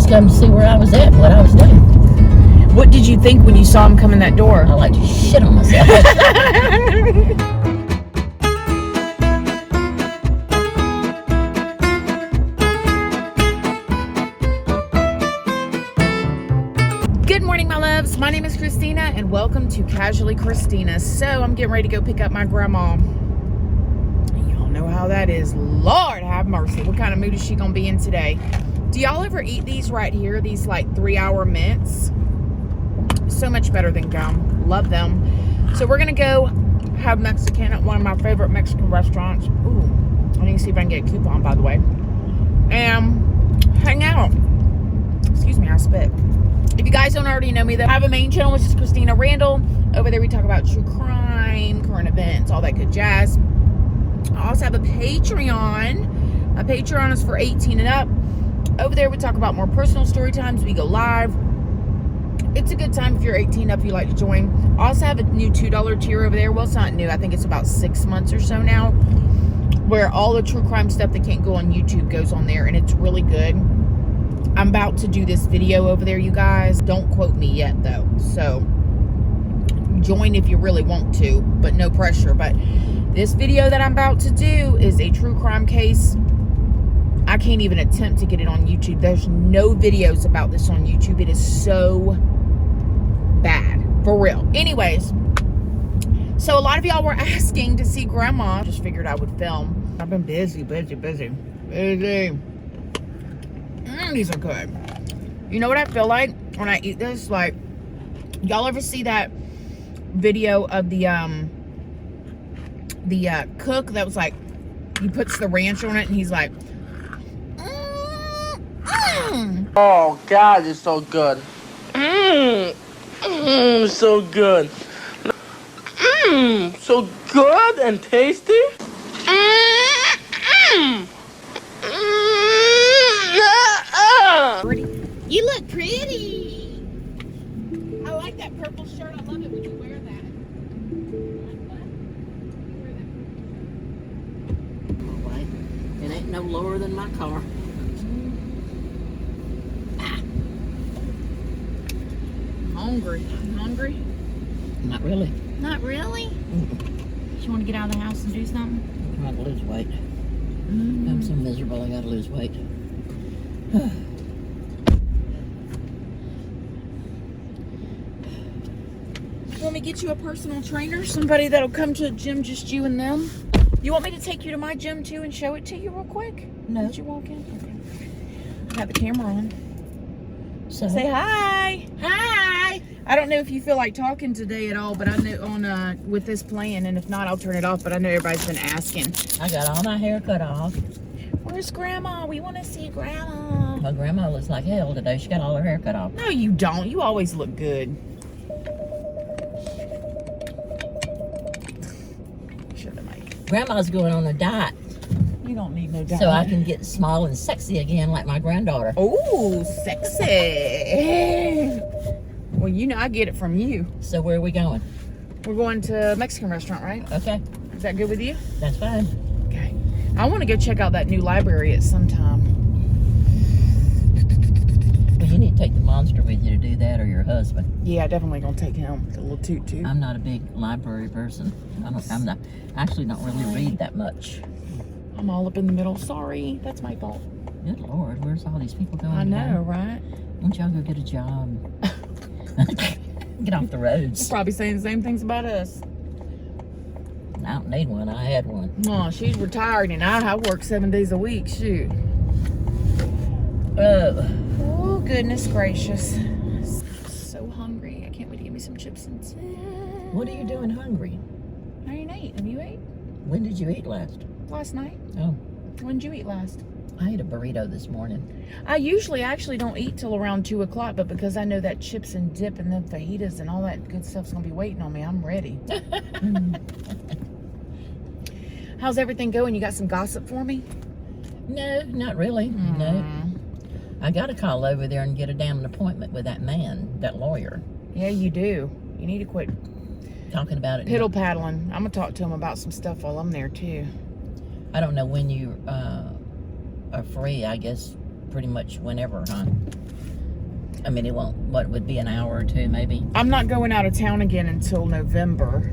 just come to see where I was at, what I was doing. What did you think when you saw him come in that door? I like to shit on myself. Good morning, my loves. My name is Christina, and welcome to Casually Christina. So I'm getting ready to go pick up my grandma. Y'all know how that is. Lord have mercy. What kind of mood is she gonna be in today? Do y'all ever eat these right here? These like 3-hour mints? So much better than gum. Love them. So we're gonna go have Mexican at one of my favorite Mexican restaurants. Ooh, I need to see if I can get a coupon, by the way. And hang out. Excuse me, I spit. If you guys don't already know me, though, I have a main channel, which is Christina Randall. Over there we talk about true crime, current events, all that good jazz. I also have a Patreon. My Patreon is for 18 and up. Over there we talk about more personal story times. We go live. It's a good time if you're 18 up, if you like to join. I also have a new $2 tier over there. Well, it's not new. I think it's about 6 months or so now, where all the true crime stuff that can't go on YouTube goes on there, and it's really good. I'm about to do this video over there, you guys. Don't quote me yet, though. So join if you really want to, but no pressure. But this video that I'm about to do is a true crime case. I can't even attempt to get it on YouTube. There's no videos about this on YouTube. It is so bad. For real. Anyways, so a lot of y'all were asking to see Grandma. Just figured I would film. I've been busy. These are good. You know what I feel like when I eat this? Like, y'all ever see that video of the cook that was like, he puts the ranch on it and he's like, Oh God, it's so good. So good. So good and tasty. You look pretty. I like that purple shirt. I love it. Would you wear that? All right. It ain't no lower than my car. Hungry. Hungry? Not really. Not really? You want to get out of the house and do something? I'm trying to lose weight. I'm so miserable, I gotta lose weight. You want me to get you a personal trainer? Somebody that'll come to the gym, just you and them? You want me to take you to my gym too and show it to you real quick? No. Did you walk in? Okay. I got the camera on. So, Say hi. Hi. I don't know if you feel like talking today at all, but I know on with this plan, and if not, I'll turn it off. But I know everybody's been asking. I got all my hair cut off. Where's Grandma? We want to see Grandma. My grandma looks like hell today. She got all her hair cut off. No, you don't. You always look good. Should have made. Grandma's going on a diet, You don't need no diet. so I can get small and sexy again like my granddaughter. Oh, sexy. Well, you know, I get it from you. So where are we going? We're going to a Mexican restaurant, right? Okay, Is that good with you? that's fine. Okay. I want to go check out that new library at some time. Well, you need to take the monster with you to do that, or your husband. Yeah, definitely gonna take him. The little toot. I'm not a big library person. I'm not. I actually don't really read that much. I'm all up in the middle. Sorry, that's my fault. Good Lord, where's all these people going? I know, today? right? Why don't y'all go get a job? Get off the roads. Probably saying the same things about us. I don't need one. I had one. Oh, she's retired and I work 7 days a week. Shoot. Oh, goodness gracious. So hungry. I can't wait to get me some chips and dip. What are you doing hungry? I ain't ate. Have you ate? When did you eat last? Last night. Oh, When did you eat last? I ate a burrito this morning. I usually actually don't eat till around 2 o'clock, but because I know that chips and dip and the fajitas and all that good stuff's gonna be waiting on me, I'm ready. How's everything going? You got some gossip for me? No, not really. No. I got to call over there and get a damn appointment with that man, that lawyer. Yeah, you do. You need to quit Talking about it. piddle paddling. I'm gonna talk to him about some stuff while I'm there too. I don't know when you are free. I guess pretty much whenever, huh? I mean, it won't, what would be an hour or two maybe? I'm not going out of town again until November.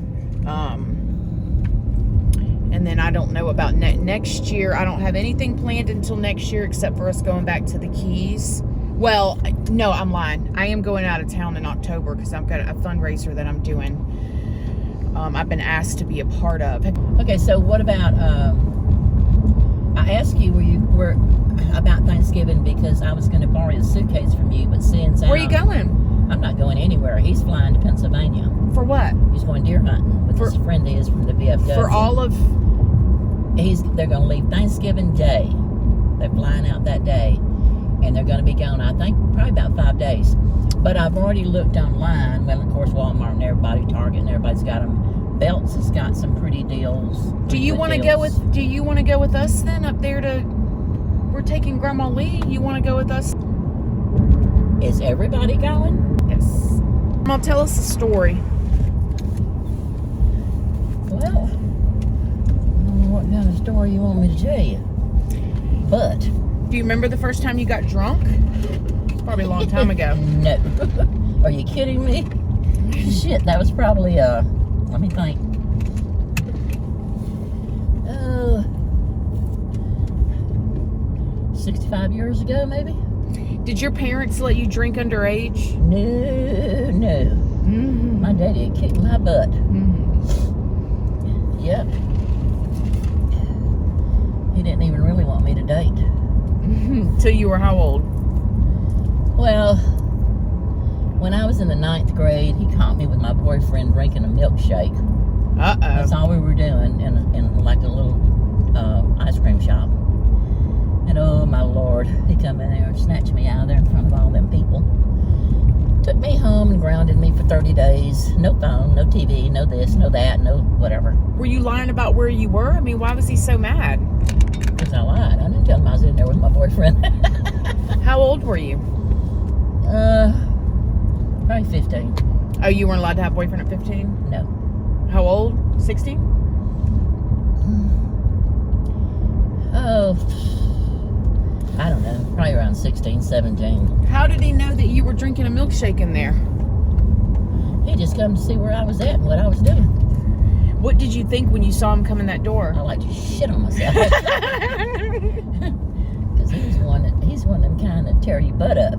And then I don't know about next year. I don't have anything planned until next year except for us going back to the Keys. Well, no, I'm lying. I am going out of town in October because I've got a fundraiser that I'm doing. I've been asked to be a part of. Okay, so what about, I asked you were about Thanksgiving because I was going to borrow a suitcase from you, but since Where are you going? I'm not going anywhere. He's flying to Pennsylvania. For what? He's going deer hunting with his friend is from the VFW. For all of... They're going to leave Thanksgiving Day. They're flying out that day. And they're going to be gone, I think, probably about 5 days. But I've already looked online. Well, of course, Walmart and everybody, Target and everybody's got them. Belts has got some pretty deals. Do you want to go with? Do you want to go with us then up there to? We're taking Grandma Lee. You want to go with us? Is everybody going? Yes. Mom, tell us a story. Well, I don't know what kind of story you want me to tell you. But do you remember the first time you got drunk? Probably a long time ago. No. Are you kidding me? Shit, that was probably let me think. 65 years ago, maybe? Did your parents let you drink underage? No. Mm-hmm. My daddy had kicked my butt. Mm-hmm. Yep. He didn't even really want me to date. Till you were how old? Well, when I was in the 9th grade, he caught me with my boyfriend drinking a milkshake. Uh-oh. That's all we were doing in like a little ice cream shop. And oh my Lord, he come in there and snatched me out of there in front of all them people. Took me home and grounded me for 30 days. No phone, no TV, no this, no that, no whatever. Were you lying about where you were? I mean, why was he so mad? Because I lied. I didn't tell him I was in there with my boyfriend. How old were you? Probably 15. Oh, you weren't allowed to have a boyfriend at 15? No. How old? 16? Oh, I don't know. Probably around 16, 17. How did he know that you were drinking a milkshake in there? He just come to see where I was at and what I was doing. What did you think when you saw him come in that door? I like to shit on myself. Because he's one of them kind of tear your butt up.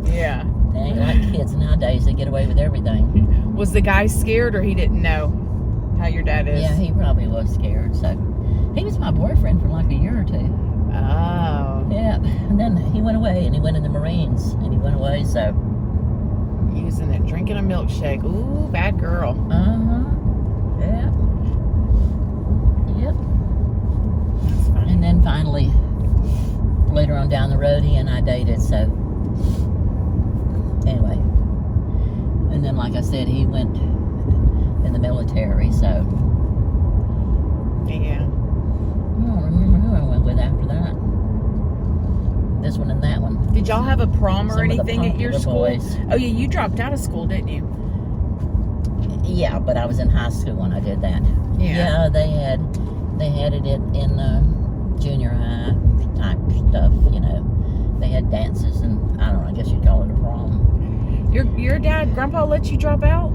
Yeah. They ain't like kids nowadays. They get away with everything. Was the guy scared or he didn't know how your dad is? Yeah, he probably was scared. So he was my boyfriend for like a year or two. Oh. Yeah. And then he went away and he went in the Marines and he went away. So He was in there drinking a milkshake. Ooh, bad girl. Yeah. Yep. That's funny. And then finally, later on down the road, he and I dated. So anyway, and then like I said, he went in the military. So Yeah. I don't remember who I went with after that. This one and that one. Did y'all have a prom or Some of the anything at your popular school? boys. Oh yeah, you dropped out of school, didn't you? Yeah, but I was in high school when I did that. Yeah. Yeah, they had it in junior high type stuff. You know, they had dances and I don't know. I guess you'd call it a prom. Your dad, Grandpa, let you drop out?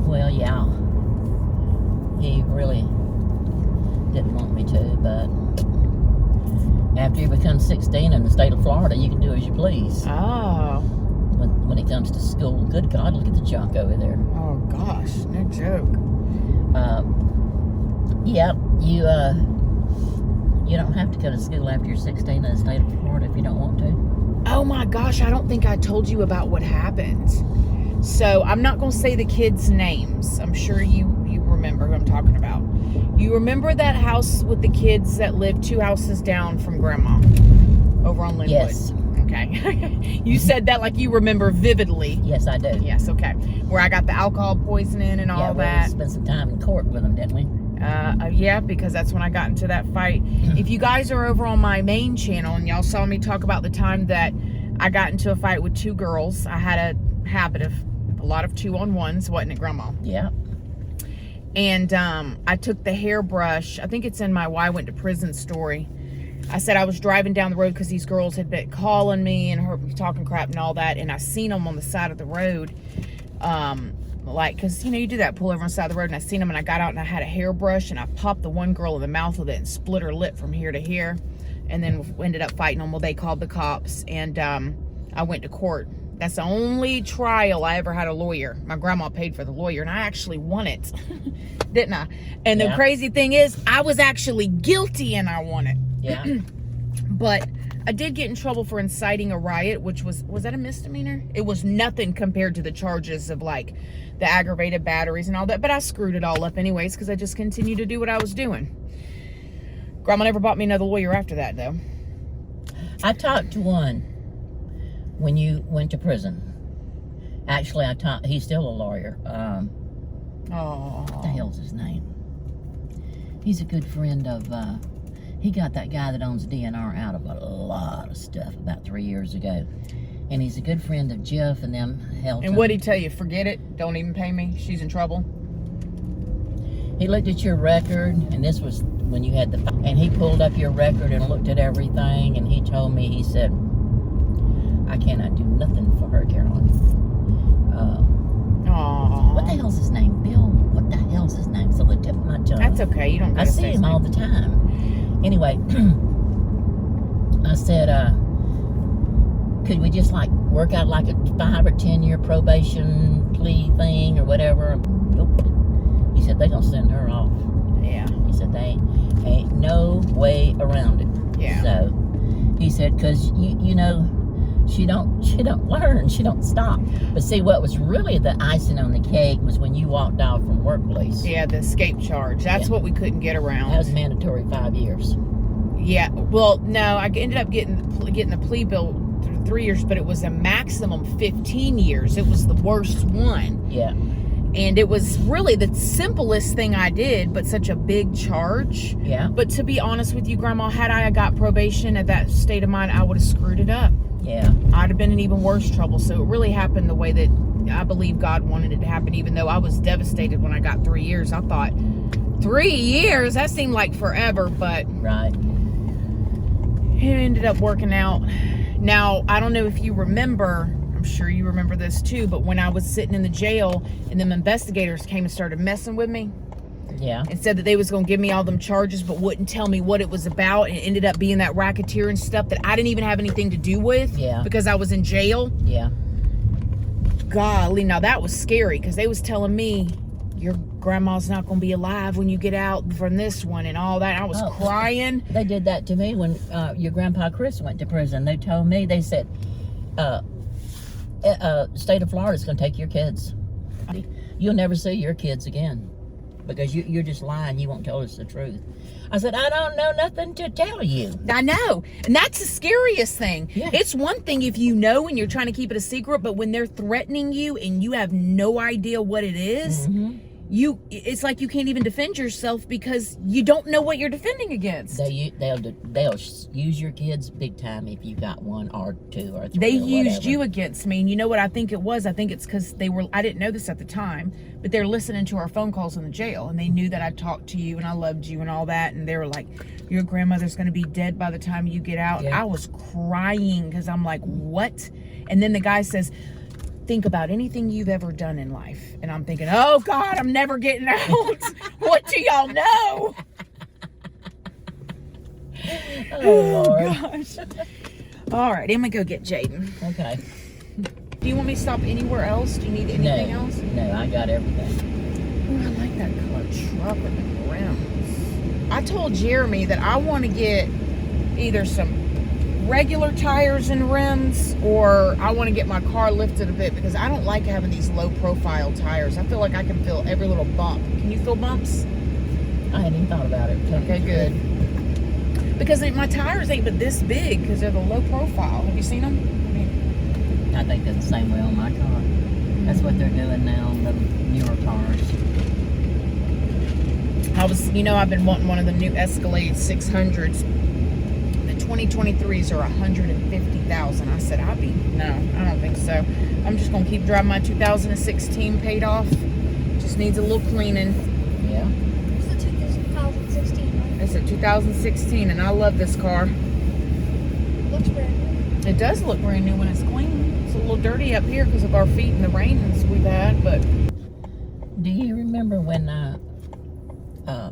Well, yeah. He really didn't want me to, but after you become 16 in the state of Florida, you can do as you please. Oh. When it comes to school, good God, look at the junk over there. Oh gosh, no joke. Yeah, you don't have to go to school after you're 16 in the state of Florida if you don't want to. Oh my gosh, I don't think I told you about what happened. So I'm not going to say the kids' names. I'm sure you remember who I'm talking about. You remember that house with the kids that lived 2 houses down from Grandma over on Linwood? Yes. Okay. You said that like you remember vividly. Yes, I do. Yes, okay. Where I got the alcohol poisoning and all that. We spent some time in court with them, didn't we? Yeah, because that's when I got into that fight. If you guys are over on my main channel and y'all saw me talk about the time that I got into a fight with 2 girls, I had a habit of a lot of 2-on-1s, wasn't it, Grandma? Yeah. And I took the hairbrush, I think it's in my Why I Went to Prison story. I said I was driving down the road because these girls had been calling me and her talking crap and all that, and I seen them on the side of the road, because you do that, pull over on the side of the road, and I seen them, and I got out and I had a hairbrush and I popped the one girl in the mouth with it and split her lip from here to here, and then we ended up fighting them. Well, they called the cops, and I went to court. That's the only trial I ever had a lawyer. My grandma paid for the lawyer, and I actually won it, didn't I? And the crazy thing is, I was actually guilty and I won it. Yeah. But I did get in trouble for inciting a riot, which was that a misdemeanor? It was nothing compared to the charges of like the aggravated batteries and all that, but I screwed it all up anyways because I just continued to do what I was doing. Grandma never bought me another lawyer after that, though. I talked to one when you went to prison. Actually, he's still a lawyer. What the hell's his name? He's a good friend of, he got that guy that owns DNR out of a lot of stuff about 3 years ago. And he's a good friend of Jeff and them. And what'd he tell you? Forget it. Don't even pay me. She's in trouble. He looked at your record, and this was when you had and he pulled up your record and looked at everything, and he told me, he said, I cannot do nothing for her, Carolyn. What the hell's his name? Bill? What the hell's his name? It's on the tip of my tongue. That's okay. You don't gotta I see him all the time. Anyway, I said, could we just like work out like a 5 or 10 year probation plea thing or whatever? Nope. He said they gonna send her off. Yeah. He said they ain't no way around it. Yeah. So he said, cause you know, she don't learn, she don't stop. But see, what was really the icing on the cake was when you walked off from workplace. Yeah, the escape charge. That's what we couldn't get around. That was mandatory 5 years. Yeah. Well, no, I ended up getting the plea bill 3 years, but it was a maximum 15 years. It was the worst one. Yeah. And it was really the simplest thing I did, but such a big charge. Yeah. But to be honest with you, Grandma, had I got probation at that state of mind, I would have screwed it up. Yeah. I'd have been in even worse trouble. So it really happened the way that I believe God wanted it to happen, even though I was devastated when I got 3 years. I thought, 3 years? That seemed like forever, but right. It ended up working out. Now, I don't know if you remember, I'm sure you remember this too, but when I was sitting in the jail and them investigators came and started messing with me, yeah, and said that they was going to give me all them charges but wouldn't tell me what it was about, and it ended up being that racketeer and stuff that I didn't even have anything to do with, because I was in jail. Yeah. Golly, now that was scary, because they was telling me, your grandma's not going to be alive when you get out from this one and all that. I was crying. They did that to me when your grandpa Chris went to prison. They told me, they said, state of Florida's going to take your kids. You'll never see your kids again because you're just lying. You won't tell us the truth. I said, I don't know nothing to tell you. I know. And that's the scariest thing. Yeah. It's one thing if you know and you're trying to keep it a secret, but when they're threatening you and you have no idea what it is, it's like you can't even defend yourself because you don't know what you're defending against. They'll use your kids big time if you got 1 or 2 or 3. They used you against me, and you know what I think it was? I think it's because I didn't know this at the time, but they're listening to our phone calls in the jail, and they knew that I talked to you and I loved you and all that, and they were like, your grandmother's going to be dead by the time you get out. Yeah. I was crying because I'm like, what? And then the guy says, think about anything you've ever done in life. And I'm thinking, oh God, I'm never getting out. What do y'all know? Oh, Lord. Gosh. All right, I'm gonna go get Jaden. Okay. Do you want me to stop anywhere else? Do you need anything else? No, I got everything. Oh, I like that colored truck with the rims. I told Jeremy that I want to get either some regular tires and rims, or I want to get my car lifted a bit because I don't like having these low profile tires. I feel like I can feel every little bump. Can you feel bumps? I hadn't even thought about it. Okay, good. Because my tires ain't but this big because they're the low profile. Have you seen them? I think they're the same way on my car. That's what they're doing now on the newer cars. I've been wanting one of the new Escalade 600s. 2023s are $150,000. I said, no, I don't think so. I'm just gonna keep driving my 2016 paid off. Just needs a little cleaning. Yeah. It's the 2016 one. It's a 2016, and I love this car. Looks brand new. It does look brand new when it's clean. It's a little dirty up here because of our feet and the rains we've had, but... Do you remember when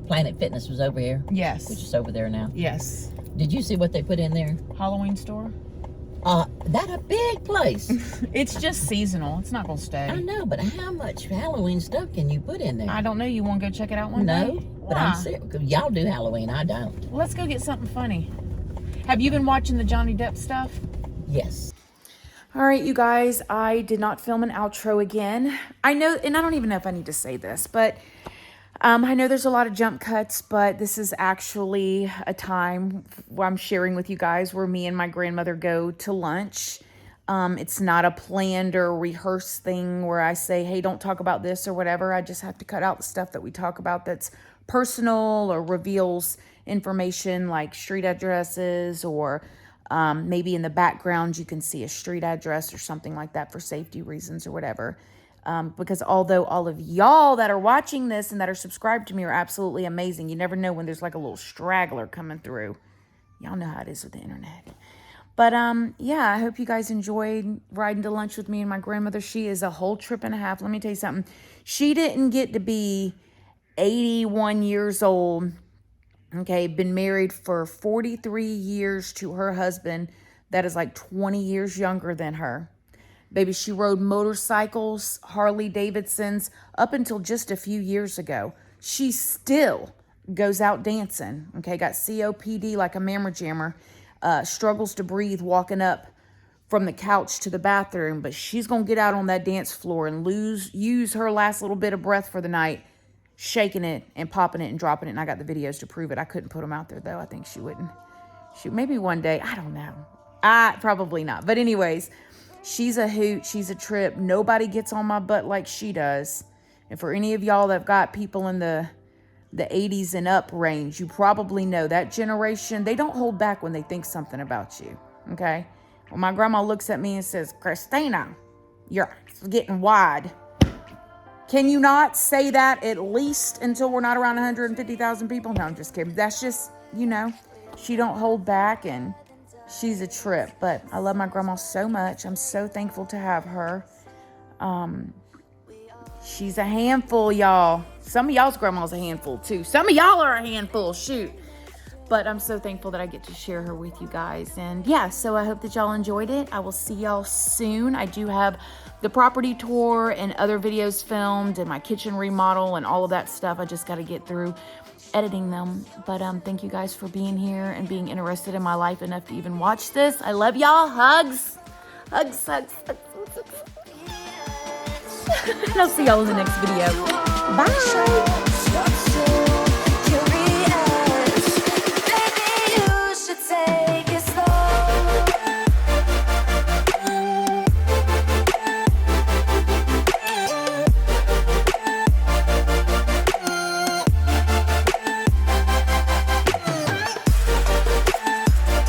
Planet Fitness was over here? Yes. Which is over there now. Yes. Did you see what they put in there? Halloween store? That a big place. It's just seasonal. It's not going to stay. I know, but how much Halloween stuff can you put in there? I don't know. You want to go check it out one day? No, but I'm Why? serious. Y'all do Halloween, I don't. Let's go get something funny. Have you been watching the Johnny Depp stuff? Yes. All right, you guys, I did not film an outro again. I know, and I don't even know if I need to say this, but I know there's a lot of jump cuts, but this is actually a time where I'm sharing with you guys where me and my grandmother go to lunch. It's not a planned or rehearsed thing where I say, hey, don't talk about this or whatever. I just have to cut out the stuff that we talk about that's personal or reveals information like street addresses, or maybe in the background you can see a street address or something like that for safety reasons or whatever. Because although all of y'all that are watching this and that are subscribed to me are absolutely amazing, you never know when there's like a little straggler coming through. Y'all know how it is with the internet. But yeah, I hope you guys enjoyed riding to lunch with me and my grandmother. She is a whole trip and a half. Let me tell you something. She didn't get to be 81 years old. Okay, been married for 43 years to her husband that is like 20 years younger than her. Baby, she rode motorcycles, Harley Davidsons, up until just a few years ago. She still goes out dancing, okay? Got COPD like a mamma jammer, struggles to breathe walking up from the couch to the bathroom, but she's going to get out on that dance floor and use her last little bit of breath for the night, shaking it and popping it and dropping it, and I got the videos to prove it. I couldn't put them out there, though. I think she wouldn't. Maybe one day. I don't know. Probably not. But anyways... She's a hoot. She's a trip. Nobody gets on my butt like she does. And for any of y'all that have got people in the 80s and up range, you probably know that generation, they don't hold back when they think something about you. Okay? When my grandma looks at me and says, Christina, you're getting wide. Can you not say that at least until we're not around 150,000 people? No, I'm just kidding. That's just, she don't hold back, and she's a trip. But I love my grandma so much. I'm so thankful to have her. She's a handful, y'all. Some of y'all's grandma's a handful too. Some of y'all are a handful, shoot. But I'm so thankful that I get to share her with you guys. And yeah, so I hope that y'all enjoyed it. I will see y'all soon. I do have the property tour and other videos filmed and my kitchen remodel and all of that stuff. I just got to get through editing them. But thank you guys for being here and being interested in my life enough to even watch this. I love y'all. Hugs. Hugs, hugs, hugs, hugs. And I'll see y'all in the next video. Bye.